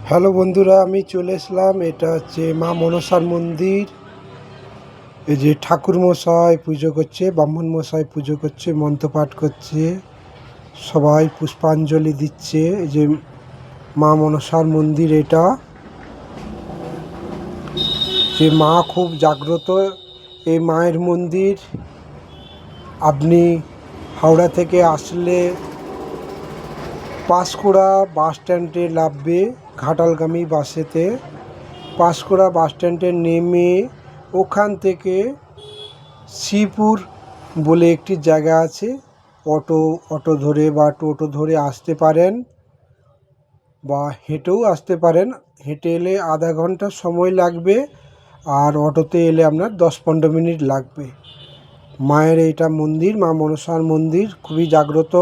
Hello বন্ধুরা, আমি চলে এসলাম। এটা হচ্ছে মা মনসার মন্দির। এই যে ঠাকুর মশাই পুজো করছে, ব্রাহ্মণ মশাই পুজো করছে, মন্ত্রপাঠ করছে, সবাই পুষ্পাঞ্জলি দিচ্ছে। এই যে মা মনসার মন্দির, এটা যে মা খুব জাগ্রত এই মায়ের মন্দির। আপনি হাওড়া থেকে আসলে পাঁশকুড়া বাস স্ট্যান্ডে নামবে, ঘাটালগামী বাসেতে। পাঁশকুড়া বাস স্ট্যান্ডে নেমে ওখান থেকে শ্রীপুর বলে একটি জায়গা আছে, অটো ধরে বা টোটো ধরে আসতে পারেন, বা হেঁটেও আসতে পারেন। হেঁটে এলে আধা ঘন্টা সময় লাগবে, আর অটোতে এলে আপনার 10-15 মিনিট লাগবে। মায়ের এইটা মন্দির, মা মনসার মন্দির, খুবই জাগ্রত।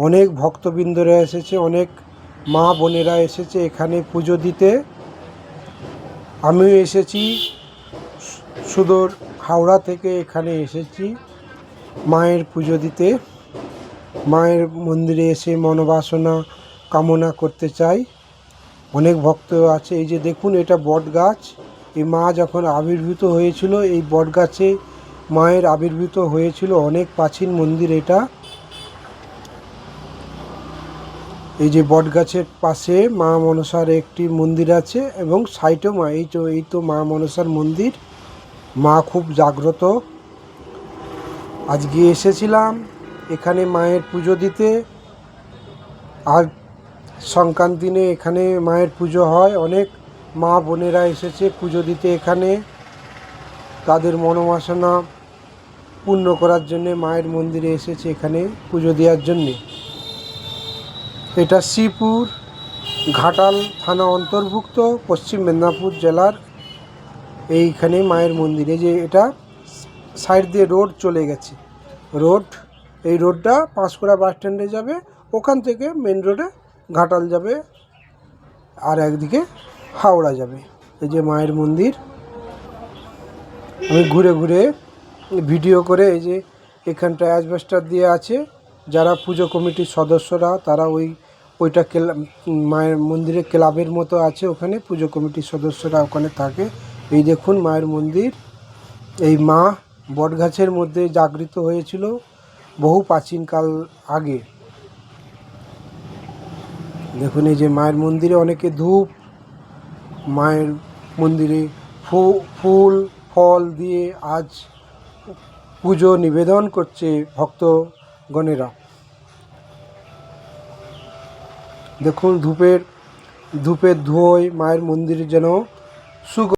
অনেক ভক্তবৃন্দরা এসেছে, অনেক মা বোনেরা এসেছে এখানে পুজো দিতে। আমিও এসেছি, সুদূর হাওড়া থেকে এখানে এসেছি মায়ের পুজো দিতে। মায়ের মন্দিরে এসে মনোবাসনা কামনা করতে চাই। অনেক ভক্ত আছে। এই যে দেখুন, এটা বট গাছ। এই মা যখন আবির্ভূত হয়েছিল, এই বট গাছে মায়ের আবির্ভূত হয়েছিল। অনেক প্রাচীন মন্দির এটা। এই যে বট গাছের পাশে মা মনসার একটি মন্দির আছে, এবং সাইডেও মা, এই তো মা মনসার মন্দির। মা খুব জাগ্রত। আজকে এসেছিলাম এখানে মায়ের পুজো দিতে। আর সংক্রান্তি দিনে এখানে মায়ের পুজো হয়। অনেক মা বোনেরা এসেছে পুজো দিতে এখানে, তাদের মনোবাসনা পূর্ণ করার জন্যে মায়ের মন্দিরে এসেছে এখানে পুজো দেওয়ার জন্যে। এটা শ্রীপুর ঘাটাল থানা অন্তর্ভুক্ত, পশ্চিম মেদিনীপুর জেলার এইখানে মায়ের মন্দিরে। যে এটা সাইড দিয়ে রোড চলে গেছে, এই রোডটা পাঁশকুড়া বাস স্ট্যান্ডে যাবে, ওখান থেকে মেন রোডে ঘাটাল যাবে, আর একদিকে হাওড়া যাবে। এই যে মায়ের মন্দির। আমি ঘুরে ঘুরে ভিডিও করে, এই যে এখানটা অ্যাজবেস্টার দিয়ে আছে। যারা পুজো কমিটির সদস্যরা, তারা ওইটা মায়ের মন্দিরে ক্লাবের মতো আছে, ওখানে পুজো কমিটির সদস্যরা ওখানে থাকে। এই দেখুন মায়ের মন্দির। এই মা বটগাছের মধ্যে জাগৃত হয়েছিল বহু প্রাচীনকাল আগে। দেখুন এই যে মায়ের মন্দিরে অনেকে ধূপ, মায়ের মন্দিরে ফুল ফল দিয়ে আজ পুজো নিবেদন করছে ভক্তগণেরা। দেখুন ধূপের ধোঁয়ায় মায়ের মন্দিরে যেন